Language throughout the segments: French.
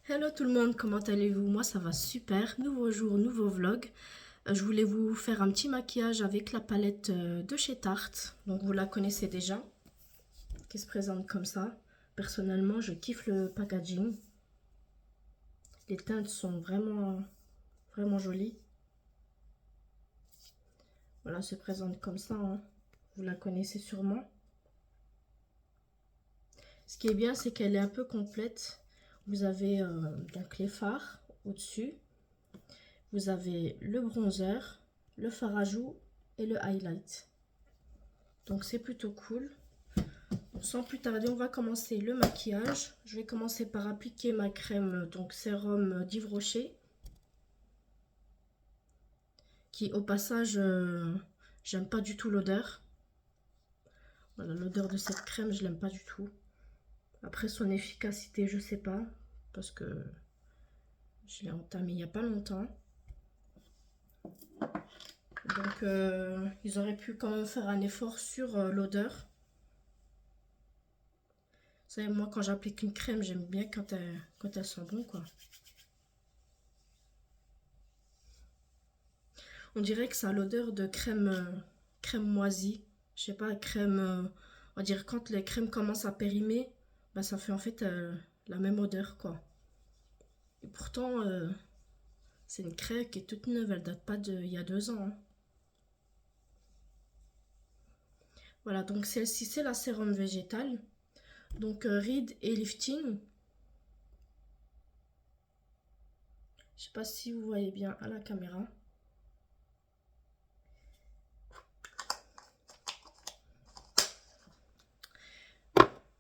Hello tout le monde, comment allez-vous? Moi ça va super, nouveau jour, nouveau vlog. Je voulais vous faire un petit maquillage avec la palette de chez Tarte. Donc vous la connaissez déjà, qui se présente comme ça. Personnellement je kiffe le packaging. Les teintes sont vraiment jolies. Voilà, elle se présente comme ça, hein. Vous la connaissez sûrement. Ce qui est bien, c'est qu'elle est un peu complète. Vous avez donc les fards au-dessus. Vous avez le bronzer, le fard à joues et le highlight. Donc c'est plutôt cool. Sans plus tarder, on va commencer le maquillage. Je vais commencer par appliquer ma crème, donc sérum d'Yves Rocher. Qui au passage, j'aime pas du tout l'odeur. Voilà, l'odeur de cette crème, je l'aime pas du tout. Après son efficacité, je sais pas. Parce que je l'ai entamé il y a pas longtemps. Donc ils auraient pu quand même faire un effort sur l'odeur. Vous savez, moi quand j'applique une crème, j'aime bien quand elle sent bon quoi. On dirait que ça a l'odeur de crème moisie. Je sais pas, crème. On dirait quand les crèmes commencent à périmer, bah ça fait en fait la même odeur quoi. Et pourtant, c'est une crème qui est toute neuve, elle date pas d'il y a 2 ans, hein. Voilà, donc celle-ci c'est la sérum végétale. Donc Reed et Lifting. Je sais pas si vous voyez bien à la caméra.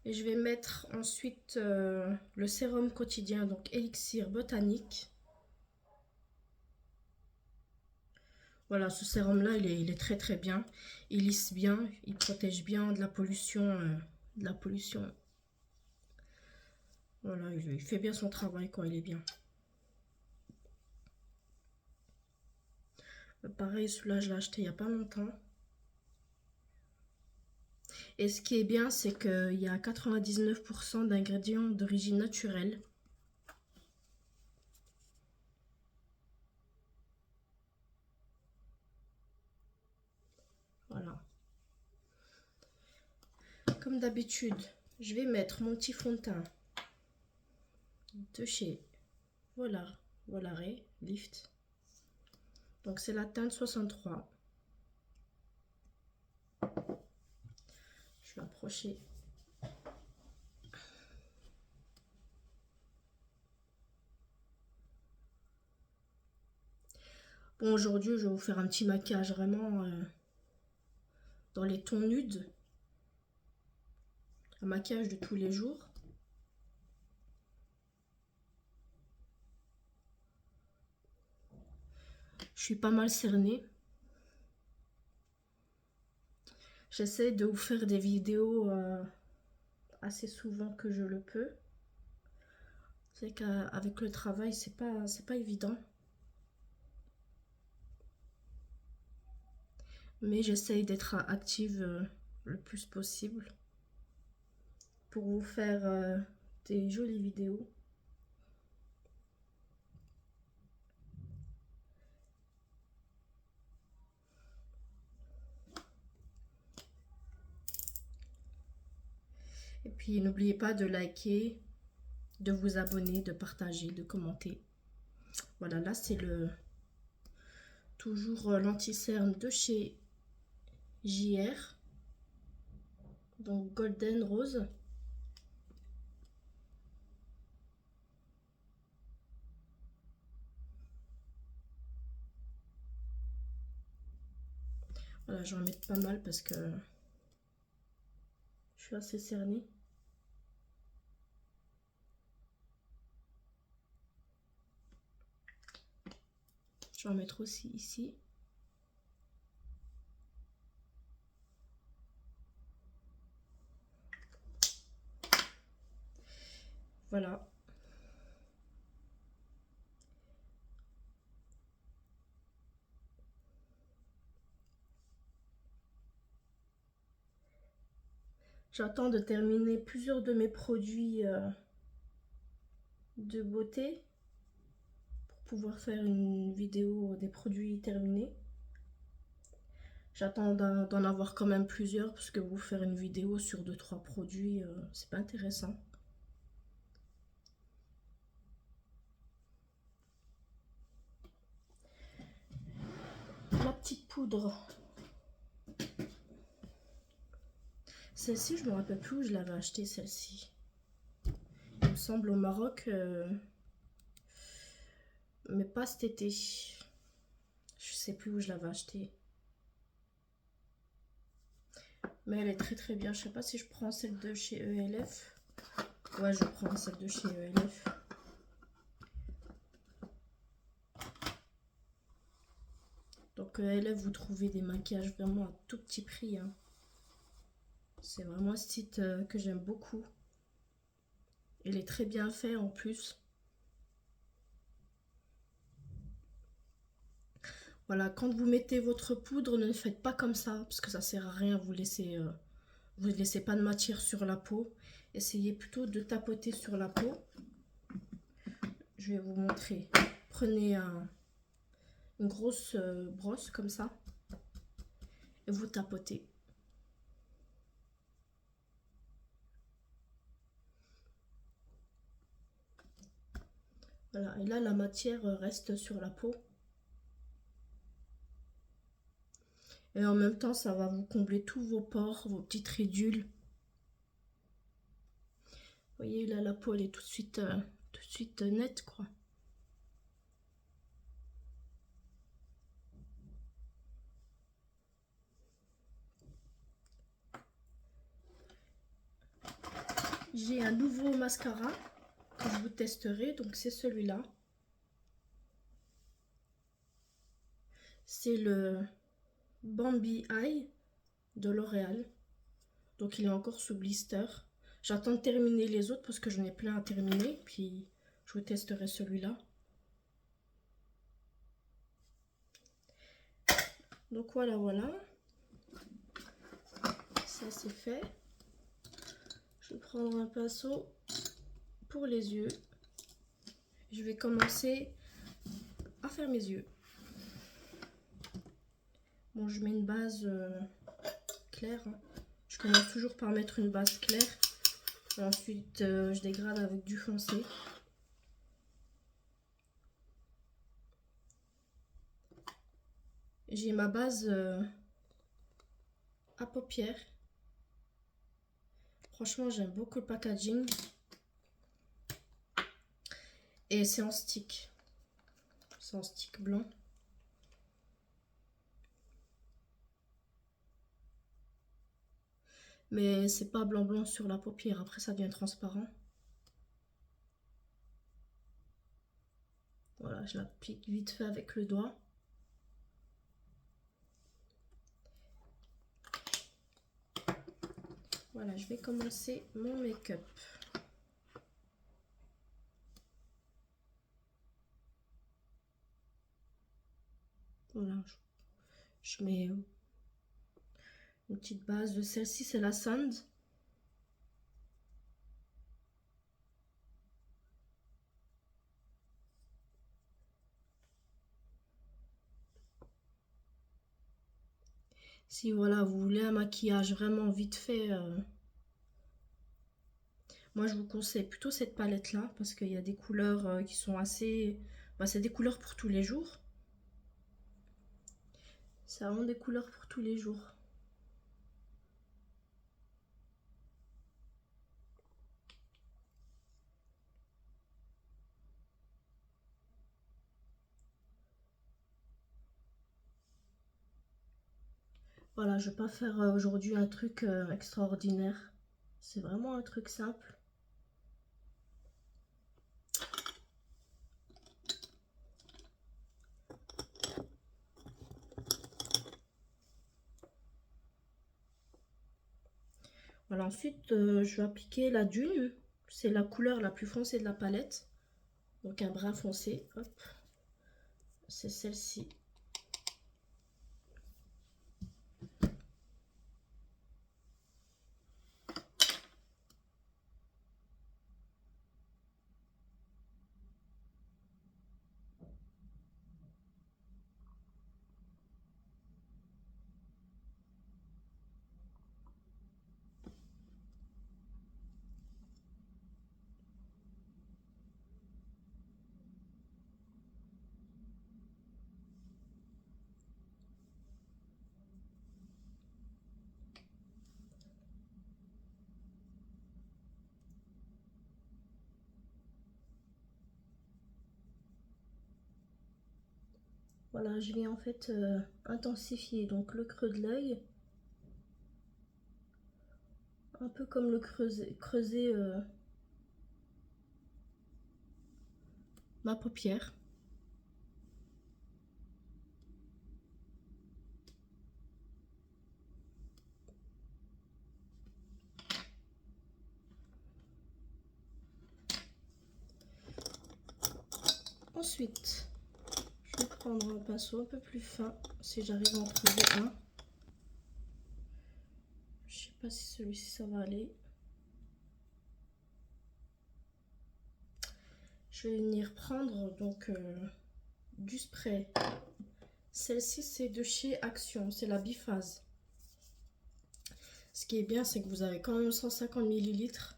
Et je vais mettre ensuite le sérum quotidien, donc Elixir Botanique. Voilà, ce sérum-là, il est très très bien. Il lisse bien, il protège bien de la pollution. Voilà, il fait bien son travail, quoi, il est bien. Pareil, celui-là, je l'ai acheté il n'y a pas longtemps. Et ce qui est bien, c'est qu'il y a 99% d'ingrédients d'origine naturelle. Voilà. Comme d'habitude, je vais mettre mon petit fond de teint de chez Volare Lift. Donc c'est la teinte 63. Je vais approcher. Bon, aujourd'hui, je vais vous faire un petit maquillage vraiment dans les tons nudes. Un maquillage de tous les jours. Je suis pas mal cernée. J'essaie de vous faire des vidéos assez souvent que je le peux. C'est qu'avec le travail, c'est pas évident. Mais j'essaye d'être active le plus possible pour vous faire des jolies vidéos. Et puis n'oubliez pas de liker, de vous abonner, de partager, de commenter. Voilà, là c'est toujours l'anti-cerne de chez JR. Donc Golden Rose. Voilà, je vais en mettre pas mal parce que je suis assez cernée. Je vais en mettre aussi ici. Voilà. J'attends de terminer plusieurs de mes produits de beauté pour pouvoir faire une vidéo des produits terminés. J'attends d'en avoir quand même plusieurs parce que vous faire une vidéo sur 2-3 produits, c'est pas intéressant. La petite poudre. Celle-ci, je me rappelle plus où je l'avais achetée, celle-ci. Il me semble au Maroc, mais pas cet été. Je sais plus où je l'avais achetée. Mais elle est très très bien. Je sais pas si je prends celle de chez ELF. Ouais, je prends celle de chez ELF. Donc ELF, vous trouvez des maquillages vraiment à tout petit prix. Hein. C'est vraiment un site que j'aime beaucoup. Il est très bien fait en plus. Voilà, quand vous mettez votre poudre, ne le faites pas comme ça, parce que ça sert à rien, vous ne laissez pas de matière sur la peau. Essayez plutôt de tapoter sur la peau. Je vais vous montrer. Prenez une grosse brosse comme ça et vous tapotez. Voilà, et là la matière reste sur la peau. Et en même temps, ça va vous combler tous vos pores, vos petites ridules. Vous voyez, là, la peau, elle est tout de suite nette, quoi. J'ai un nouveau mascara que je vous testerai, donc c'est celui-là. C'est le Bambi Eye de L'Oréal. Donc il est encore sous blister. J'attends de terminer les autres parce que j'en ai plein à terminer. Puis je vous testerai celui-là. Donc voilà, voilà. Ça c'est fait. Je vais prendre un pinceau pour les yeux. Je vais commencer à faire mes yeux. Bon, je mets une base claire. Hein. Je commence toujours par mettre une base claire. Et ensuite, je dégrade avec du foncé. J'ai ma base à paupières. Franchement, j'aime beaucoup le packaging. Et c'est en stick. C'est en stick blanc. Mais c'est pas blanc blanc sur la paupière. Après, ça devient transparent. Voilà, je l'applique vite fait avec le doigt. Voilà, je vais commencer mon make-up. Voilà, je mets une petite base de celle-ci, c'est la Sand. Si voilà, vous voulez un maquillage vraiment vite fait, moi je vous conseille plutôt cette palette là parce qu'il y a des couleurs qui sont assez... Bah, c'est des couleurs pour tous les jours. C'est vraiment des couleurs pour tous les jours. Voilà, je vais pas faire aujourd'hui un truc extraordinaire. C'est vraiment un truc simple. Voilà, ensuite je vais appliquer la Dune. C'est la couleur la plus foncée de la palette. Donc un brun foncé. Hop. C'est celle-ci. Voilà, je vais en fait intensifier donc le creux de l'œil, un peu comme le creuser ma paupière. Ensuite, je vais prendre un pinceau un peu plus fin, si j'arrive à en trouver un. Je sais pas si celui-ci ça va aller. Je vais venir prendre donc du spray. Celle-ci c'est de chez Action, c'est la biphase. Ce qui est bien, c'est que vous avez quand même 150 millilitres.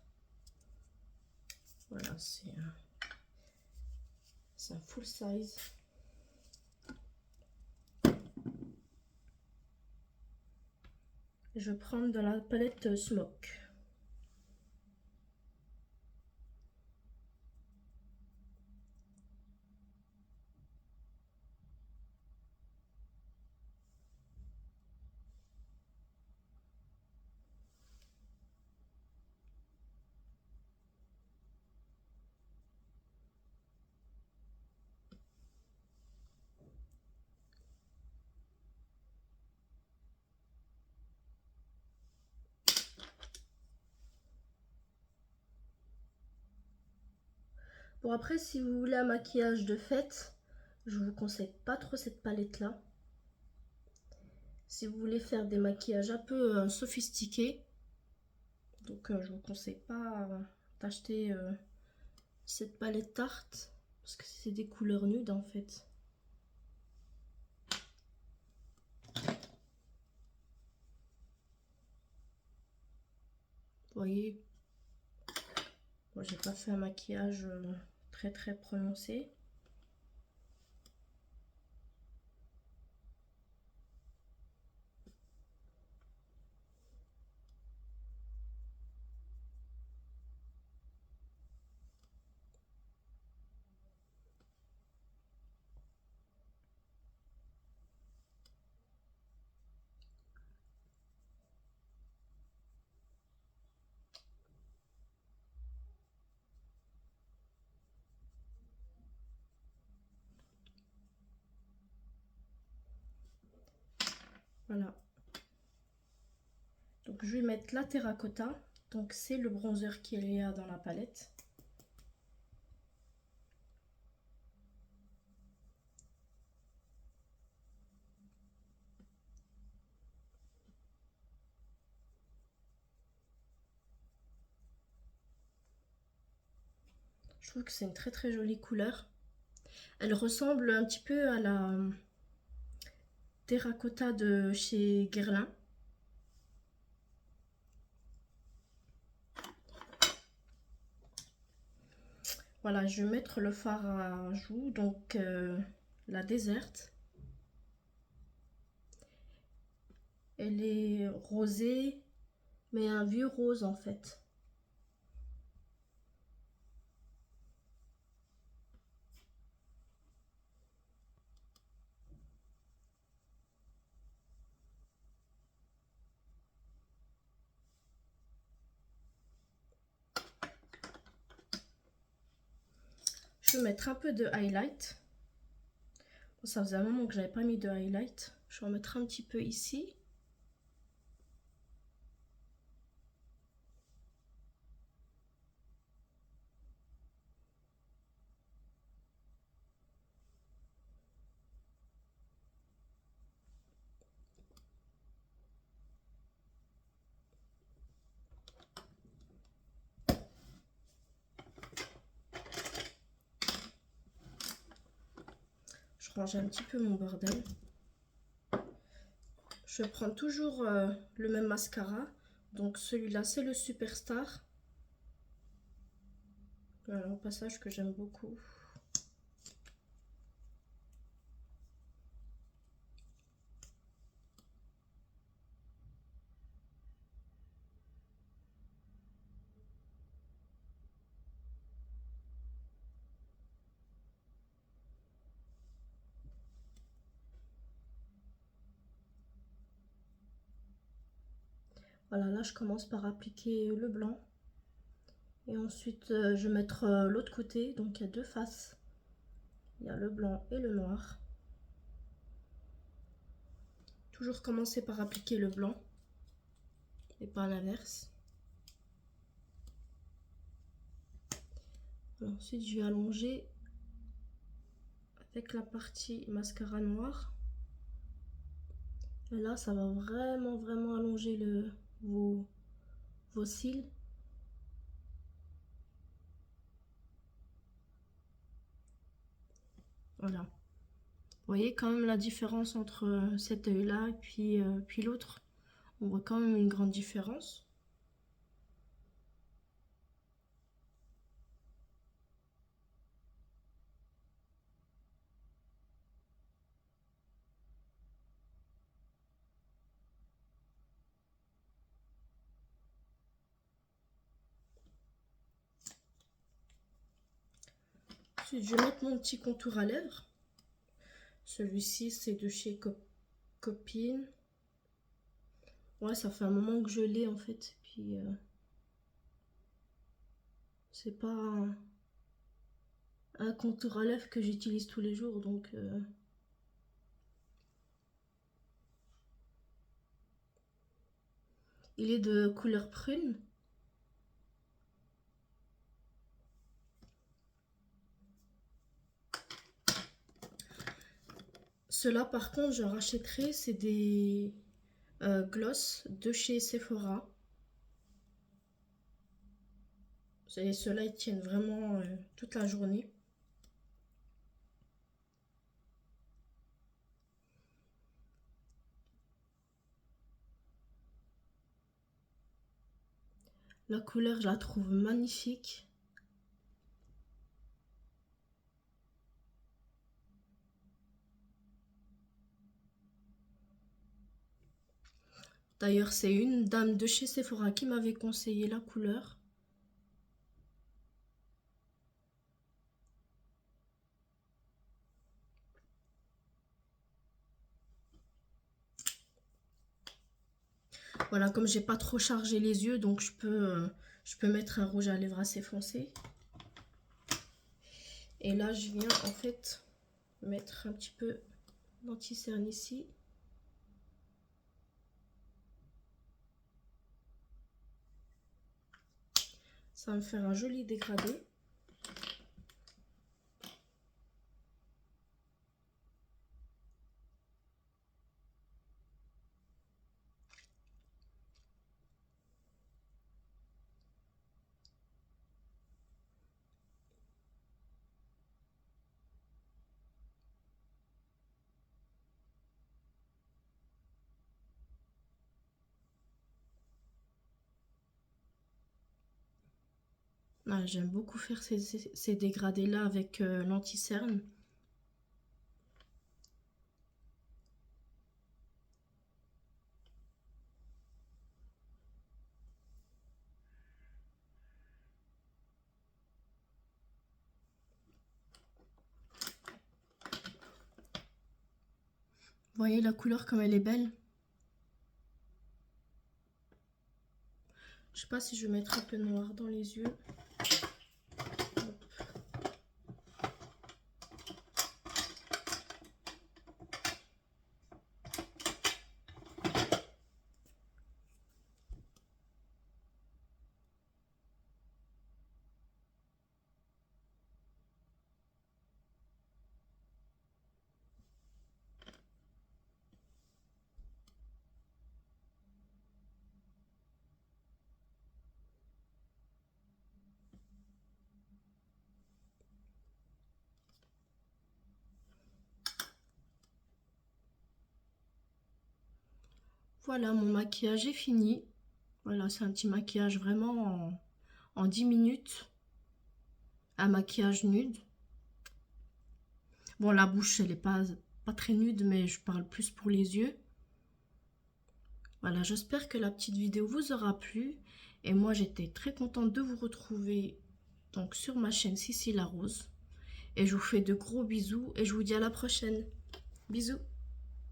Voilà, c'est un full size. Je vais prendre de la palette Smoke. Bon, après, si vous voulez un maquillage de fête, je vous conseille pas trop cette palette là. Si vous voulez faire des maquillages un peu sophistiqués, donc je vous conseille pas d'acheter cette palette Tarte parce que c'est des couleurs nudes en fait. Vous voyez, moi j'ai pas fait un maquillage très prononcé. Voilà. Donc je vais mettre la terracotta. Donc c'est le bronzer qu'il y a dans la palette. Je trouve que c'est une très jolie couleur. Elle ressemble un petit peu à la terracotta de chez Guerlain. Voilà, je vais mettre le fard à joues, donc la déserte. Elle est rosée, mais un vieux rose en fait. Je vais mettre un peu de highlight. Bon, ça faisait un moment que j'avais pas mis de highlight. Je vais en mettre un petit peu ici. Je range un petit peu mon bordel. Je prends toujours le même mascara. Donc celui-là, c'est le Superstar. Voilà, un passage que j'aime beaucoup. Voilà, là je commence par appliquer le blanc. Et ensuite je vais mettre l'autre côté, donc il y a deux faces. Il y a le blanc et le noir. Toujours commencer par appliquer le blanc et pas l'inverse. Ensuite je vais allonger avec la partie mascara noir. Et là ça va vraiment allonger vos cils. Voilà. Vous voyez quand même la différence entre cet œil là et puis l'autre. On voit quand même une grande différence. Ensuite, je vais mettre mon petit contour à lèvres. Celui-ci, c'est de chez Copine. Ouais, ça fait un moment que je l'ai en fait. Puis, c'est pas un contour à lèvres que j'utilise tous les jours. Donc, il est de couleur prune. Ceux-là, par contre, je rachèterai. C'est des gloss de chez Sephora. Et ceux-là, ils tiennent vraiment toute la journée. La couleur, je la trouve magnifique. D'ailleurs, c'est une dame de chez Sephora qui m'avait conseillé la couleur. Voilà, comme j'ai pas trop chargé les yeux, donc je peux mettre un rouge à lèvres assez foncé. Et là, je viens en fait mettre un petit peu d'anti-cerne ici. Ça va me faire un joli dégradé. Ah, j'aime beaucoup faire ces dégradés-là avec l'anti-cerne. Vous voyez la couleur comme elle est belle? Je sais pas si je vais mettre un peu noir dans les yeux. Voilà, mon maquillage est fini. Voilà, c'est un petit maquillage vraiment en 10 minutes. Un maquillage nude. Bon, la bouche, elle n'est pas très nude, mais je parle plus pour les yeux. Voilà, j'espère que la petite vidéo vous aura plu. Et moi, j'étais très contente de vous retrouver donc sur ma chaîne Sissi la Rose. Et je vous fais de gros bisous et je vous dis à la prochaine. Bisous.